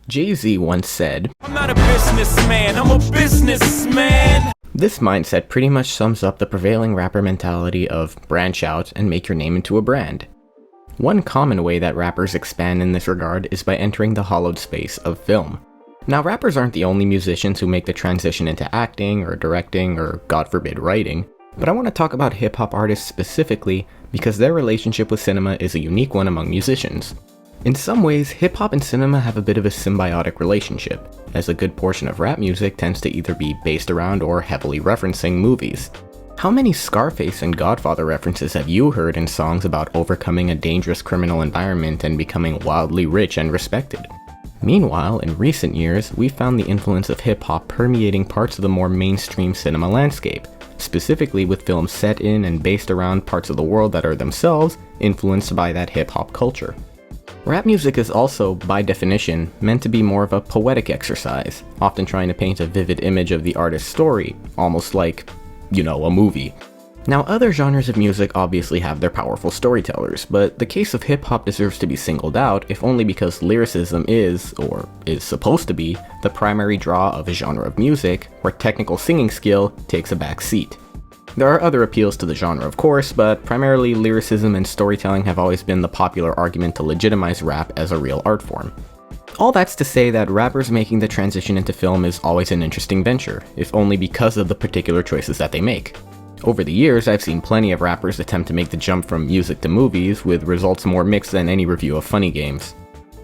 Jay-Z once said, "I'm not a businessman, I'm a businessman." This mindset pretty much sums up the prevailing rapper mentality of branch out and make your name into a brand. One common way that rappers expand in this regard is by entering the hollowed space of film. Now, rappers aren't the only musicians who make the transition into acting or directing or, God forbid, writing, but I want to talk about hip-hop artists specifically because their relationship with cinema is a unique one among musicians. In some ways, hip-hop and cinema have a bit of a symbiotic relationship, as a good portion of rap music tends to either be based around or heavily referencing movies. How many Scarface and Godfather references have you heard in songs about overcoming a dangerous criminal environment and becoming wildly rich and respected? Meanwhile, in recent years, we've found the influence of hip-hop permeating parts of the more mainstream cinema landscape, specifically with films set in and based around parts of the world that are themselves influenced by that hip-hop culture. Rap music is also, by definition, meant to be more of a poetic exercise, often trying to paint a vivid image of the artist's story, almost like, a movie. Now, other genres of music obviously have their powerful storytellers, but the case of hip-hop deserves to be singled out if only because lyricism is, or is supposed to be, the primary draw of a genre of music, where technical singing skill takes a back seat. There are other appeals to the genre, of course, but primarily lyricism and storytelling have always been the popular argument to legitimize rap as a real art form. All that's to say that rappers making the transition into film is always an interesting venture, if only because of the particular choices that they make. Over the years, I've seen plenty of rappers attempt to make the jump from music to movies, with results more mixed than any review of Funny Games.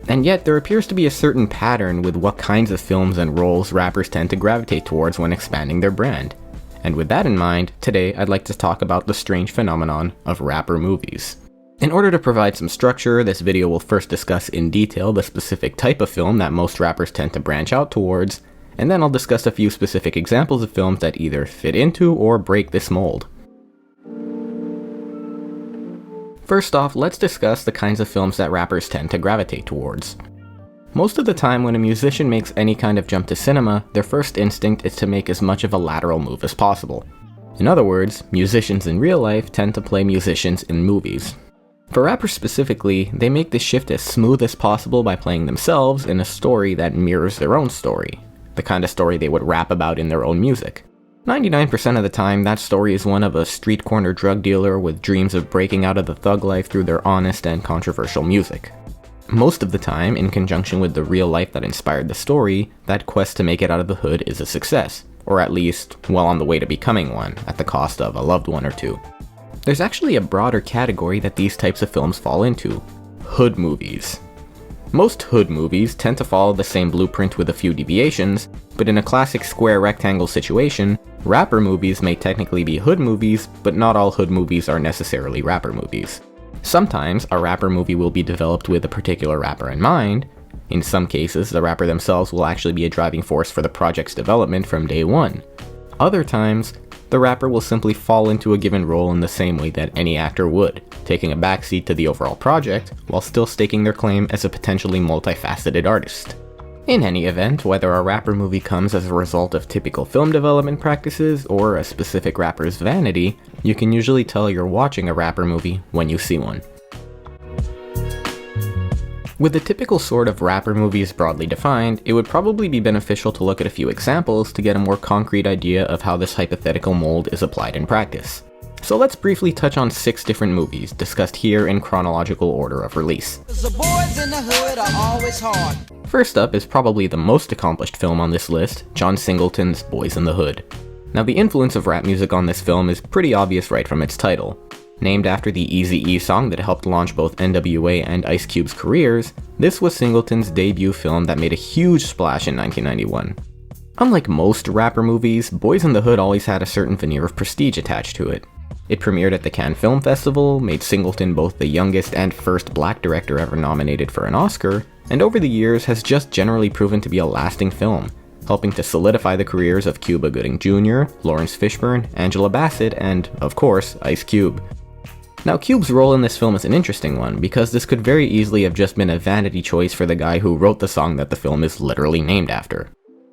And yet, there appears to be a certain pattern with what kinds of films and roles rappers tend to gravitate towards when expanding their brand. And with that in mind, today I'd like to talk about the strange phenomenon of rapper movies. In order to provide some structure, this video will first discuss in detail the specific type of film that most rappers tend to branch out towards, and then I'll discuss a few specific examples of films that either fit into or break this mold. First off, let's discuss the kinds of films that rappers tend to gravitate towards. Most of the time when a musician makes any kind of jump to cinema, their first instinct is to make as much of a lateral move as possible. In other words, musicians in real life tend to play musicians in movies. For rappers specifically, they make this shift as smooth as possible by playing themselves in a story that mirrors their own story, the kind of story they would rap about in their own music. 99% of the time, that story is one of a street corner drug dealer with dreams of breaking out of the thug life through their honest and controversial music. Most of the time, in conjunction with the real life that inspired the story, that quest to make it out of the hood is a success, or at least well on the way to becoming one, at the cost of a loved one or two. There's actually a broader category that these types of films fall into: hood movies. Most hood movies tend to follow the same blueprint with a few deviations, but in a classic square rectangle situation, rapper movies may technically be hood movies, but not all hood movies are necessarily rapper movies. Sometimes, a rapper movie will be developed with a particular rapper in mind. In some cases, the rapper themselves will actually be a driving force for the project's development from day one. Other times, the rapper will simply fall into a given role in the same way that any actor would, taking a backseat to the overall project, while still staking their claim as a potentially multifaceted artist. In any event, whether a rapper movie comes as a result of typical film development practices or a specific rapper's vanity, you can usually tell you're watching a rapper movie when you see one. With the typical sort of rapper movies broadly defined, it would probably be beneficial to look at a few examples to get a more concrete idea of how this hypothetical mold is applied in practice. So let's briefly touch on 6 different movies, discussed here in chronological order of release. The boys in the hood are always hard. First up is probably the most accomplished film on this list, John Singleton's Boys in the Hood. Now, the influence of rap music on this film is pretty obvious right from its title. Named after the Eazy-E song that helped launch both NWA and Ice Cube's careers, this was Singleton's debut film that made a huge splash in 1991. Unlike most rapper movies, Boys in the Hood always had a certain veneer of prestige attached to it. It premiered at the Cannes Film Festival, made Singleton both the youngest and first black director ever nominated for an Oscar, and over the years has just generally proven to be a lasting film, helping to solidify the careers of Cuba Gooding Jr., Lawrence Fishburne, Angela Bassett, and, of course, Ice Cube. Now, Cube's role in this film is an interesting one, because this could very easily have just been a vanity choice for the guy who wrote the song that the film is literally named after.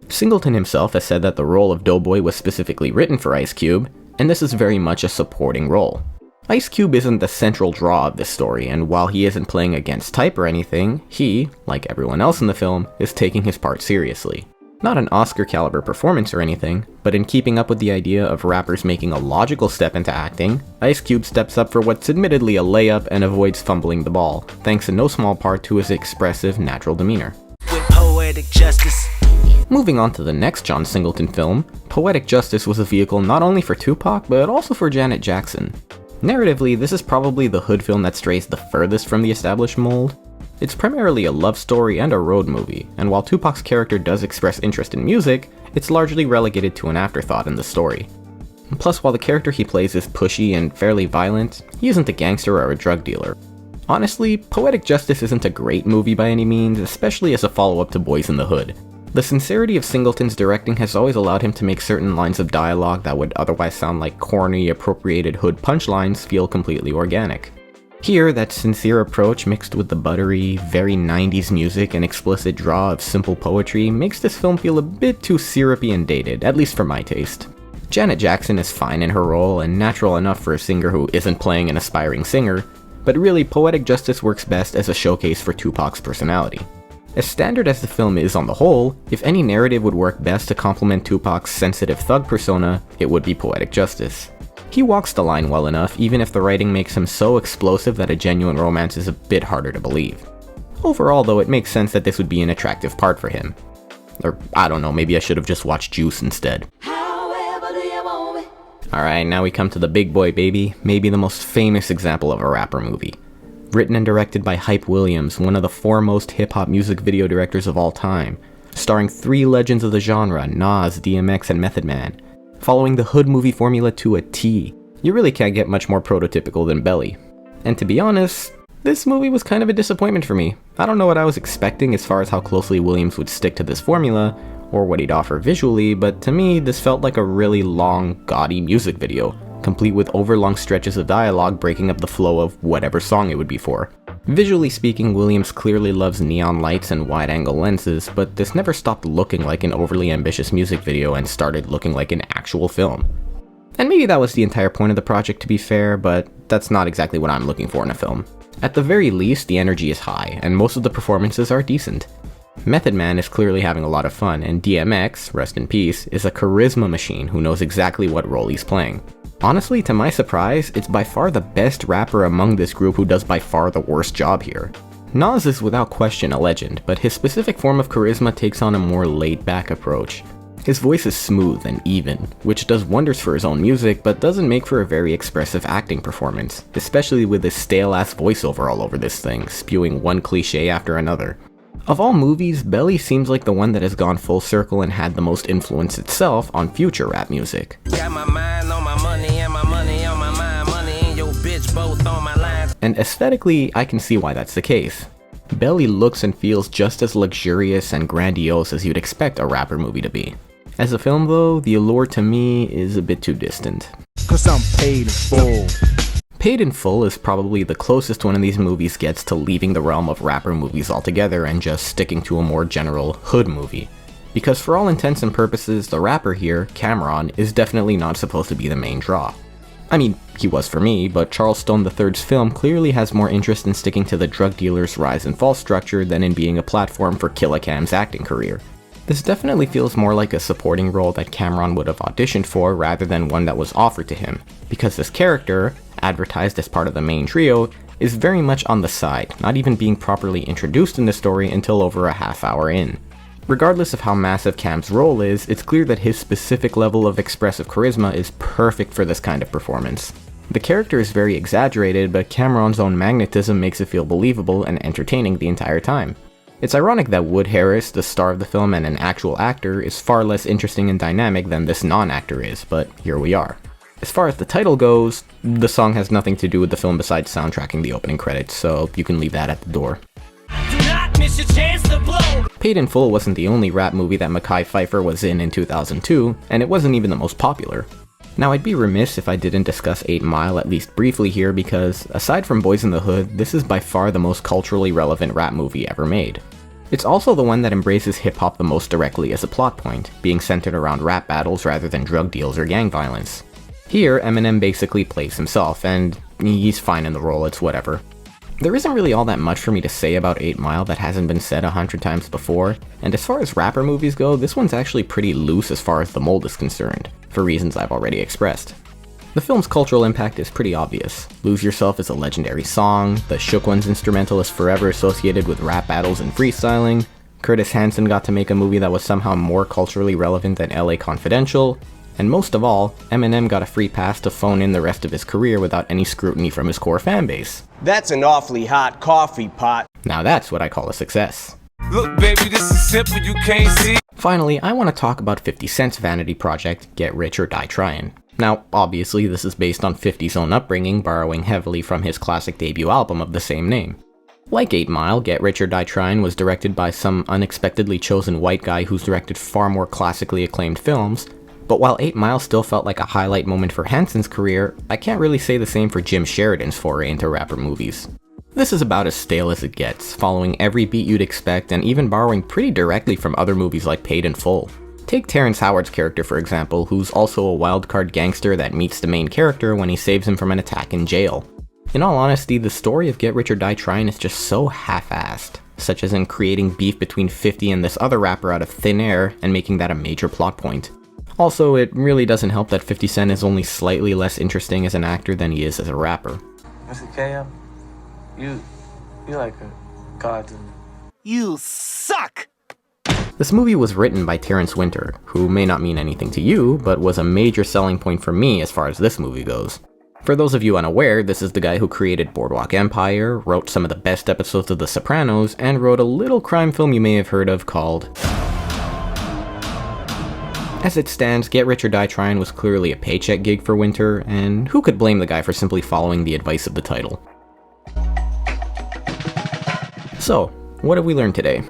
Singleton himself has said that the role of Doughboy was specifically written for Ice Cube, and this is very much a supporting role. Ice Cube isn't the central draw of this story, and while he isn't playing against type or anything, he, like everyone else in the film, is taking his part seriously. Not an Oscar-caliber performance or anything, but in keeping up with the idea of rappers making a logical step into acting, Ice Cube steps up for what's admittedly a layup and avoids fumbling the ball, thanks in no small part to his expressive, natural demeanor. With poetic justice. Moving on to the next John Singleton film, Poetic Justice was a vehicle not only for Tupac, but also for Janet Jackson. Narratively, this is probably the hood film that strays the furthest from the established mold. It's primarily a love story and a road movie, and while Tupac's character does express interest in music, it's largely relegated to an afterthought in the story. Plus, while the character he plays is pushy and fairly violent, he isn't a gangster or a drug dealer. Honestly, Poetic Justice isn't a great movie by any means, especially as a follow-up to Boys in the Hood. The sincerity of Singleton's directing has always allowed him to make certain lines of dialogue that would otherwise sound like corny, appropriated hood punchlines feel completely organic. Here, that sincere approach mixed with the buttery, very 90s music and explicit draw of simple poetry makes this film feel a bit too syrupy and dated, at least for my taste. Janet Jackson is fine in her role and natural enough for a singer who isn't playing an aspiring singer, but really Poetic Justice works best as a showcase for Tupac's personality. As standard as the film is on the whole, if any narrative would work best to complement Tupac's sensitive thug persona, it would be Poetic Justice. He walks the line well enough, even if the writing makes him so explosive that a genuine romance is a bit harder to believe. Overall though, it makes sense that this would be an attractive part for him. Or, I don't know, maybe I should have just watched Juice instead. Alright, now we come to the big boy baby, maybe the most famous example of a rapper movie. Written and directed by Hype Williams, one of the foremost hip-hop music video directors of all time, starring three legends of the genre, Nas, DMX, and Method Man. Following the hood movie formula to a T, you really can't get much more prototypical than Belly. And to be honest, this movie was kind of a disappointment for me. I don't know what I was expecting as far as how closely Williams would stick to this formula, or what he'd offer visually, but to me this felt like a really long, gaudy music video, complete with overlong stretches of dialogue breaking up the flow of whatever song it would be for. Visually speaking, Williams clearly loves neon lights and wide-angle lenses, but this never stopped looking like an overly ambitious music video and started looking like an actual film. And maybe that was the entire point of the project, to be fair, but that's not exactly what I'm looking for in a film. At the very least, the energy is high, and most of the performances are decent. Method Man is clearly having a lot of fun, and DMX, rest in peace, is a charisma machine who knows exactly what role he's playing. Honestly, to my surprise, it's by far the best rapper among this group who does by far the worst job here. Nas is without question a legend, but his specific form of charisma takes on a more laid-back approach. His voice is smooth and even, which does wonders for his own music, but doesn't make for a very expressive acting performance, especially with his stale-ass voiceover all over this thing, spewing one cliche after another. Of all movies, Belly seems like the one that has gone full circle and had the most influence itself on future rap music. Got my mind on my money and my money on my mind. Money and your bitch both on my line. And aesthetically, I can see why that's the case. Belly looks and feels just as luxurious and grandiose as you'd expect a rapper movie to be. As a film though, the allure to me is a bit too distant. 'Cause I'm paid in full. Paid in Full is probably the closest one of these movies gets to leaving the realm of rapper movies altogether and just sticking to a more general hood movie. Because for all intents and purposes, the rapper here, Cameron, is definitely not supposed to be the main draw. I mean, he was for me, but Charles Stone III's film clearly has more interest in sticking to the drug dealer's rise and fall structure than in being a platform for Killa Cam's acting career. This definitely feels more like a supporting role that Cameron would have auditioned for rather than one that was offered to him, because this character, advertised as part of the main trio, is very much on the side, not even being properly introduced in the story until over a half hour in. Regardless of how massive Cam's role is, it's clear that his specific level of expressive charisma is perfect for this kind of performance. The character is very exaggerated, but Cameron's own magnetism makes it feel believable and entertaining the entire time. It's ironic that Wood Harris, the star of the film and an actual actor, is far less interesting and dynamic than this non-actor is, but here we are. As far as the title goes, the song has nothing to do with the film besides soundtracking the opening credits, so you can leave that at the door. Do not miss your chance to blow. Paid in Full wasn't the only rap movie that Mekhi Phifer was in 2002, and it wasn't even the most popular. Now, I'd be remiss if I didn't discuss 8 Mile at least briefly here because, aside from Boys in the Hood, this is by far the most culturally relevant rap movie ever made. It's also the one that embraces hip-hop the most directly as a plot point, being centered around rap battles rather than drug deals or gang violence. Here, Eminem basically plays himself, and he's fine in the role, it's whatever. There isn't really all that much for me to say about 8 Mile that hasn't been said 100 times before, and as far as rapper movies go, this one's actually pretty loose as far as the mold is concerned, for reasons I've already expressed. The film's cultural impact is pretty obvious. Lose Yourself is a legendary song, the Shook Ones instrumental is forever associated with rap battles and freestyling, Curtis Hanson got to make a movie that was somehow more culturally relevant than LA Confidential, and most of all, Eminem got a free pass to phone in the rest of his career without any scrutiny from his core fanbase. That's an awfully hot coffee pot. Now that's what I call a success. Look, baby, this is simple, you can't see. Finally, I want to talk about 50 Cent's vanity project, Get Rich or Die Tryin'. Now, obviously, this is based on 50's own upbringing, borrowing heavily from his classic debut album of the same name. Like 8 Mile, Get Rich or Die Tryin' was directed by some unexpectedly chosen white guy who's directed far more classically acclaimed films, but while 8 Mile still felt like a highlight moment for Hanson's career, I can't really say the same for Jim Sheridan's foray into rapper movies. This is about as stale as it gets, following every beat you'd expect and even borrowing pretty directly from other movies like Paid in Full. Take Terrence Howard's character for example, who's also a wildcard gangster that meets the main character when he saves him from an attack in jail. In all honesty, the story of Get Rich or Die Tryin' is just so half-assed, such as in creating beef between 50 and this other rapper out of thin air and making that a major plot point. Also, it really doesn't help that 50 Cent is only slightly less interesting as an actor than he is as a rapper. Mr. KM, you like a god to me. You suck! This movie was written by Terrence Winter, who may not mean anything to you, but was a major selling point for me as far as this movie goes. For those of you unaware, this is the guy who created Boardwalk Empire, wrote some of the best episodes of The Sopranos, and wrote a little crime film you may have heard of called... As it stands, Get Rich or Die Tryin' was clearly a paycheck gig for Winter, and who could blame the guy for simply following the advice of the title? So, what have we learned today?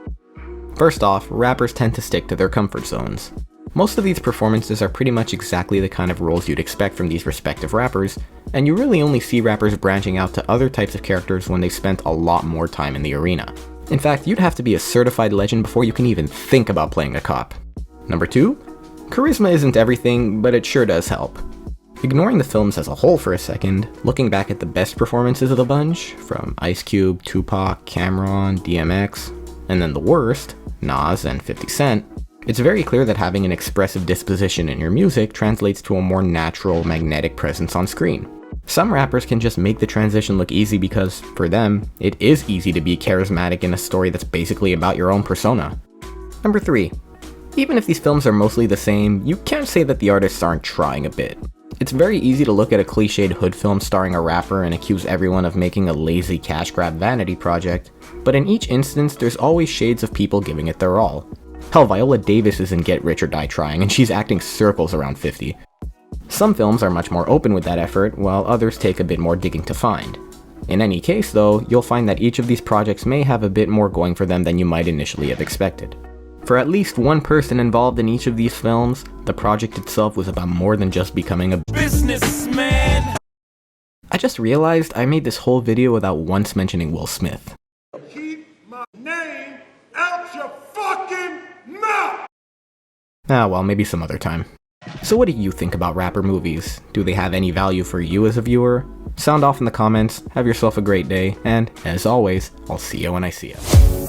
First off, rappers tend to stick to their comfort zones. Most of these performances are pretty much exactly the kind of roles you'd expect from these respective rappers, and you really only see rappers branching out to other types of characters when they've spent a lot more time in the arena. In fact, you'd have to be a certified legend before you can even think about playing a cop. Number 2? Charisma isn't everything, but it sure does help. Ignoring the films as a whole for a second, looking back at the best performances of the bunch, from Ice Cube, Tupac, Cameron, DMX, and then the worst, Nas and 50 Cent, it's very clear that having an expressive disposition in your music translates to a more natural, magnetic presence on screen. Some rappers can just make the transition look easy because, for them, it is easy to be charismatic in a story that's basically about your own persona. Number 3. Even if these films are mostly the same, you can't say that the artists aren't trying a bit. It's very easy to look at a cliched hood film starring a rapper and accuse everyone of making a lazy cash grab vanity project, but in each instance there's always shades of people giving it their all. Hell, Viola Davis is in Get Rich or Die Tryin', and she's acting circles around 50. Some films are much more open with that effort, while others take a bit more digging to find. In any case though, you'll find that each of these projects may have a bit more going for them than you might initially have expected. For at least one person involved in each of these films, the project itself was about more than just becoming a businessman. I just realized I made this whole video without once mentioning Will Smith. Keep my name out your fucking mouth! Well, maybe some other time. So what do you think about rapper movies? Do they have any value for you as a viewer? Sound off in the comments, have yourself a great day, and as always, I'll see you when I see you.